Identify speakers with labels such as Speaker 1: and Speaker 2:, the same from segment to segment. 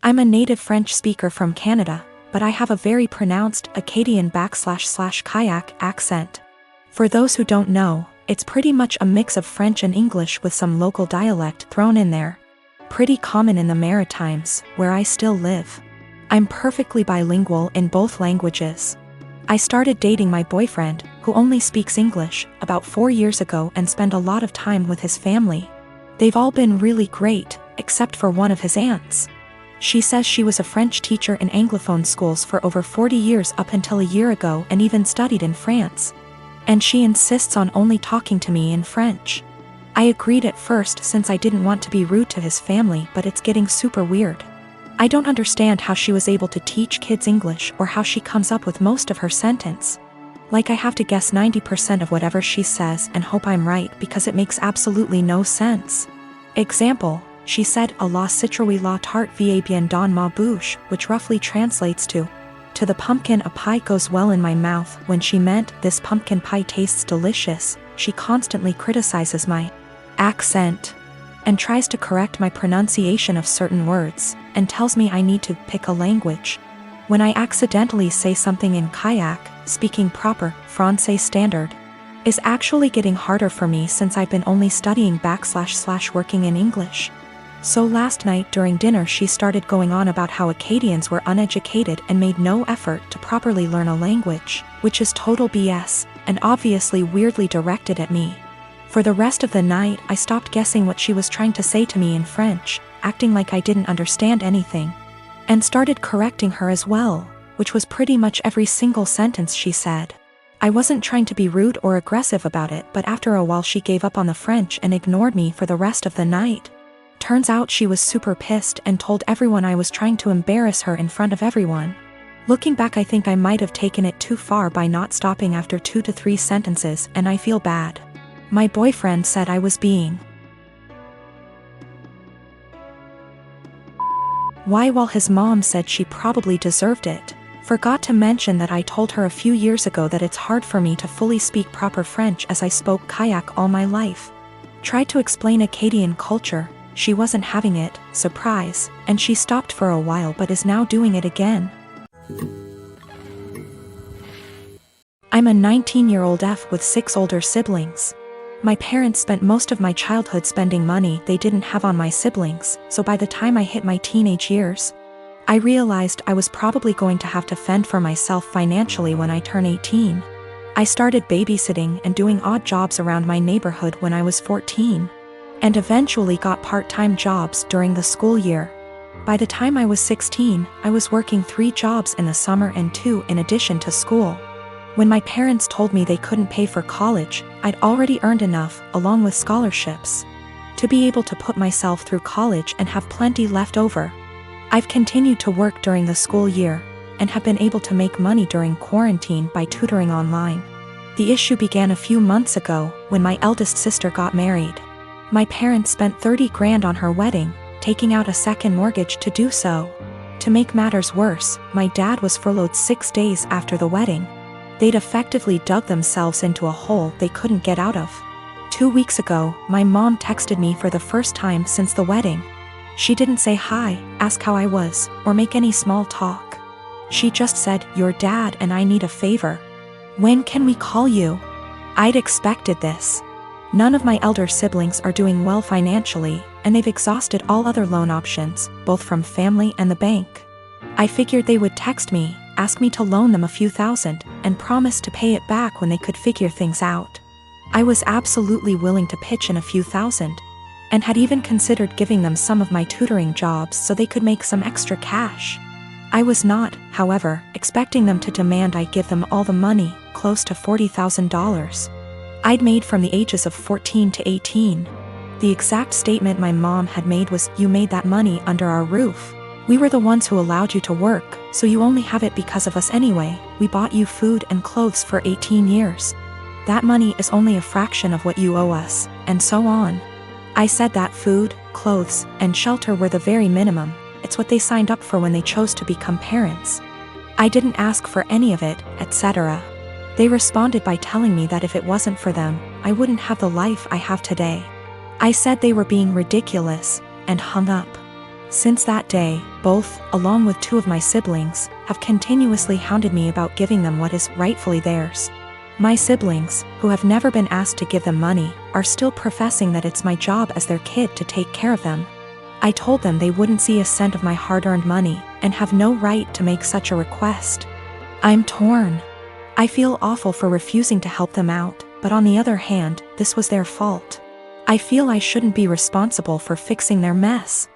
Speaker 1: I'm a native French speaker from Canada, but I have a very pronounced Acadian/kayak accent. For those who don't know, it's pretty much a mix of French and English with some local dialect thrown in there. Pretty common in the Maritimes, where I still live. I'm perfectly bilingual in both languages. I started dating my boyfriend, who only speaks English, about 4 years ago and spent a lot of time with his family. They've all been really great, except for one of his aunts. She says she was a French teacher in Anglophone schools for over 40 years up until a year ago and even studied in France. And she insists on only talking to me in French. I agreed at first since I didn't want to be rude to his family, but it's getting super weird. I don't understand how she was able to teach kids English or how she comes up with most of her sentence. Like I have to guess 90% of whatever she says and hope I'm right because it makes absolutely no sense. Example, she said a la citrouille la tarte va bien dans ma bouche, which roughly translates to the pumpkin a pie goes well in my mouth. When she meant this pumpkin pie tastes delicious, she constantly criticizes my accent and tries to correct my pronunciation of certain words, and tells me I need to pick a language. When I accidentally say something in kayak, speaking proper Francais standard is actually getting harder for me since I've been only studying / working in English. So last night during dinner she started going on about how Acadians were uneducated and made no effort to properly learn a language, which is total BS, and obviously weirdly directed at me. For the rest of the night I stopped guessing what she was trying to say to me in French, acting like I didn't understand anything, and started correcting her as well, which was pretty much every single sentence she said. I wasn't trying to be rude or aggressive about it, but after a while she gave up on the French and ignored me for the rest of the night. Turns out she was super pissed and told everyone I was trying to embarrass her in front of everyone. Looking back, I think I might have taken it too far by not stopping after 2 to 3 sentences, and I feel bad. My boyfriend said I was being why, while his mom said she probably deserved it. Forgot to mention that I told her a few years ago that it's hard for me to fully speak proper French as I spoke kayak all my life. Tried to explain Acadian culture, she wasn't having it, surprise, and she stopped for a while but is now doing it again. I'm a 19-year-old F with 6 older siblings. My parents spent most of my childhood spending money they didn't have on my siblings, so by the time I hit my teenage years, I realized I was probably going to have to fend for myself financially when I turn 18. I started babysitting and doing odd jobs around my neighborhood when I was 14, and eventually got part-time jobs during the school year. By the time I was 16, I was working 3 jobs in the summer and 2 in addition to school. When my parents told me they couldn't pay for college, I'd already earned enough, along with scholarships, to be able to put myself through college and have plenty left over. I've continued to work during the school year, and have been able to make money during quarantine by tutoring online. The issue began a few months ago, when my eldest sister got married. My parents spent 30 grand on her wedding, taking out a second mortgage to do so. To make matters worse, my dad was furloughed 6 days after the wedding. They'd effectively dug themselves into a hole they couldn't get out of. 2 weeks ago, my mom texted me for the first time since the wedding. She didn't say hi, ask how I was, or make any small talk. She just said, "Your dad and I need a favor. When can we call you?" I'd expected this. None of my elder siblings are doing well financially, and they've exhausted all other loan options, both from family and the bank. I figured they would text me, ask me to loan them a few thousand, and promise to pay it back when they could figure things out. I was absolutely willing to pitch in a few thousand, and had even considered giving them some of my tutoring jobs so they could make some extra cash. I was not, however, expecting them to demand I give them all the money, close to $40,000. I'd made from the ages of 14 to 18. The exact statement my mom had made was, "You made that money under our roof. We were the ones who allowed you to work, so you only have it because of us anyway. We bought you food and clothes for 18 years. That money is only a fraction of what you owe us," and so on. I said that food, clothes, and shelter were the very minimum. It's what they signed up for when they chose to become parents. I didn't ask for any of it, etc. They responded by telling me that if it wasn't for them, I wouldn't have the life I have today. I said they were being ridiculous, and hung up. Since that day, Both, along with two of my siblings, have continuously hounded me about giving them what is rightfully theirs. My siblings, who have never been asked to give them money, are still professing that it's my job as their kid to take care of them. I told them they wouldn't see a cent of my hard-earned money, and have no right to make such a request. I'm torn. I feel awful for refusing to help them out, but on the other hand, this was their fault. I feel I shouldn't be responsible for fixing their mess.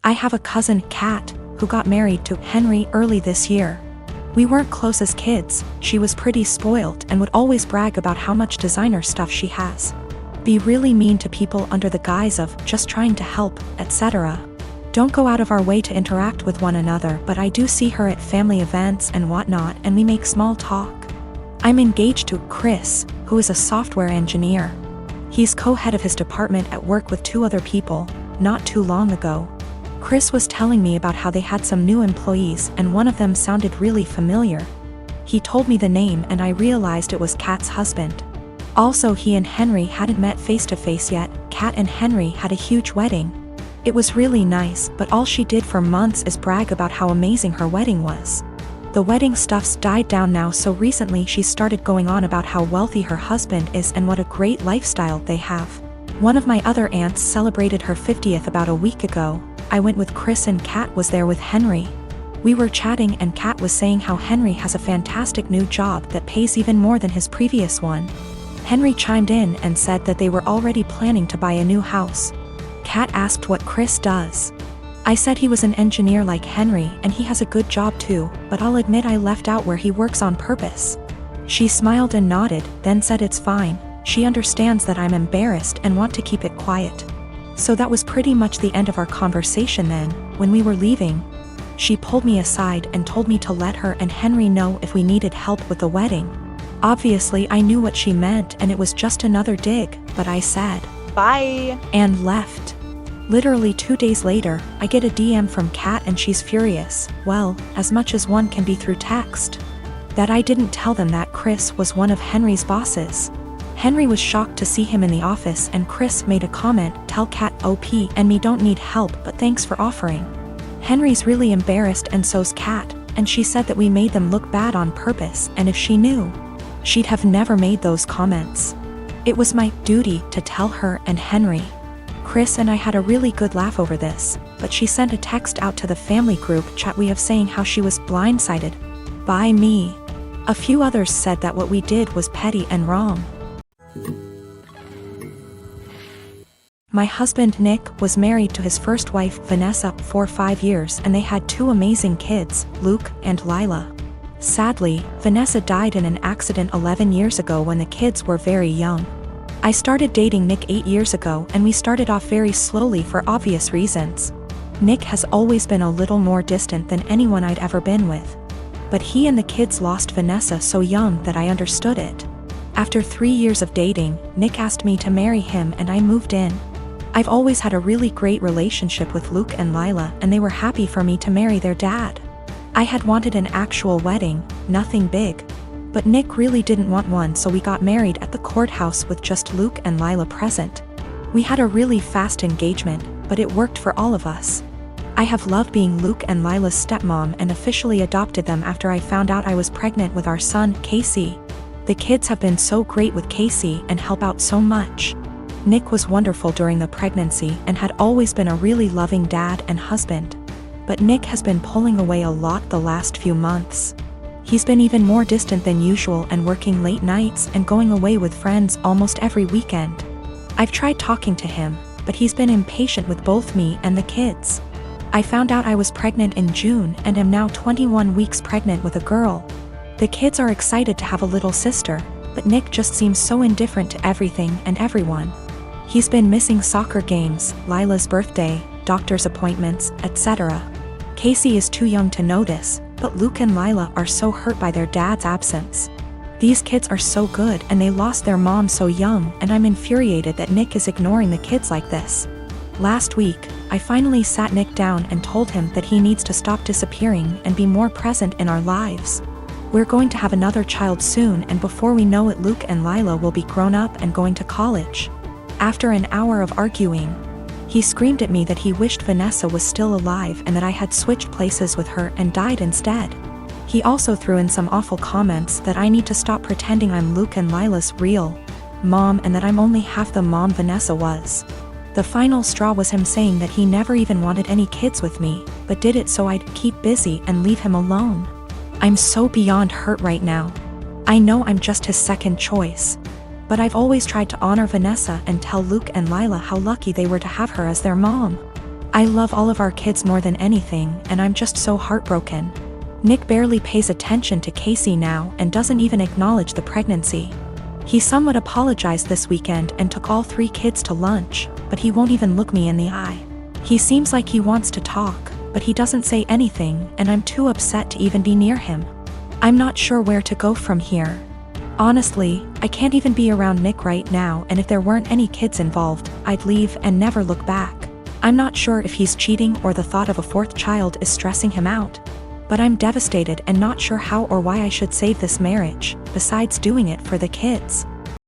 Speaker 1: I have a cousin, Kat, who got married to Henry early this year. We weren't close as kids, she was pretty spoiled and would always brag about how much designer stuff she has. Be really mean to people under the guise of just trying to help, etc. Don't go out of our way to interact with one another, but I do see her at family events and whatnot, and we make small talk. I'm engaged to Chris, who is a software engineer. He's co-head of his department at work with two other people, not too long ago. Chris was telling me about how they had some new employees and one of them sounded really familiar. He told me the name and I realized it was Kat's husband. Also, he and Henry hadn't met face to face yet. Kat and Henry had a huge wedding. It was really nice, but all she did for months is brag about how amazing her wedding was. The wedding stuff's died down now, so recently she started going on about how wealthy her husband is and what a great lifestyle they have. One of my other aunts celebrated her 50th about a week ago. I went with Chris and Kat was there with Henry. We were chatting and Kat was saying how Henry has a fantastic new job that pays even more than his previous one. Henry chimed in and said that they were already planning to buy a new house. Kat asked what Chris does. I said he was an engineer like Henry and he has a good job too, but I'll admit I left out where he works on purpose. She smiled and nodded, then said it's fine. She understands that I'm embarrassed and want to keep it quiet. So that was pretty much the end of our conversation then. When we were leaving, she pulled me aside and told me to let her and Henry know if we needed help with the wedding. Obviously I knew what she meant and it was just another dig, but I said, "Bye," and left. Literally 2 days later, I get a DM from Kat and she's furious, well, as much as one can be through text. That I didn't tell them that Chris was one of Henry's bosses. Henry was shocked to see him in the office and Chris made a comment, "Tell Kat OP and me don't need help but thanks for offering." Henry's really embarrassed and so's Kat, and she said that we made them look bad on purpose and if she knew, she'd have never made those comments. It was my duty to tell her and Henry. Chris and I had a really good laugh over this, but she sent a text out to the family group chat we have saying how she was blindsided by me. A few others said that what we did was petty and wrong. My husband Nick was married to his first wife Vanessa for 5 years and they had 2 amazing kids, Luke and Lila. Sadly, Vanessa died in an accident 11 years ago when the kids were very young. I started dating Nick 8 years ago and we started off very slowly for obvious reasons. Nick has always been a little more distant than anyone I'd ever been with. But he and the kids lost Vanessa so young that I understood it. After 3 years of dating, Nick asked me to marry him and I moved in. I've always had a really great relationship with Luke and Lila and they were happy for me to marry their dad. I had wanted an actual wedding, nothing big. But Nick really didn't want one, so we got married at the courthouse with just Luke and Lila present. We had a really fast engagement, but it worked for all of us. I have loved being Luke and Lila's stepmom and officially adopted them after I found out I was pregnant with our son, Casey. The kids have been so great with Casey and help out so much. Nick was wonderful during the pregnancy and had always been a really loving dad and husband. But Nick has been pulling away a lot the last few months. He's been even more distant than usual and working late nights and going away with friends almost every weekend. I've tried talking to him, but he's been impatient with both me and the kids. I found out I was pregnant in June and am now 21 weeks pregnant with a girl. The kids are excited to have a little sister, but Nick just seems so indifferent to everything and everyone. He's been missing soccer games, Lila's birthday, doctor's appointments, etc. Casey is too young to notice, but Luke and Lila are so hurt by their dad's absence. These kids are so good and they lost their mom so young, and I'm infuriated that Nick is ignoring the kids like this. Last week, I finally sat Nick down and told him that he needs to stop disappearing and be more present in our lives. We're going to have another child soon and before we know it Luke and Lila will be grown up and going to college. After an hour of arguing, He screamed at me that he wished Vanessa was still alive and that I had switched places with her and died instead. He also threw in some awful comments that I need to stop pretending I'm Luke and Lila's real mom and that I'm only half the mom Vanessa was. The final straw was him saying that he never even wanted any kids with me, but did it so I'd keep busy and leave him alone. I'm so beyond hurt right now. I know I'm just his second choice. But I've always tried to honor Vanessa and tell Luke and Lila how lucky they were to have her as their mom. I love all of our kids more than anything, and I'm just so heartbroken. Nick barely pays attention to Casey now and doesn't even acknowledge the pregnancy. He somewhat apologized this weekend and took all 3 kids to lunch, but he won't even look me in the eye. He seems like he wants to talk, but he doesn't say anything, and I'm too upset to even be near him. I'm not sure where to go from here. Honestly, I can't even be around Nick right now, and if there weren't any kids involved, I'd leave and never look back. I'm not sure if he's cheating or the thought of a 4th child is stressing him out. But I'm devastated and not sure how or why I should save this marriage, besides doing it for the kids.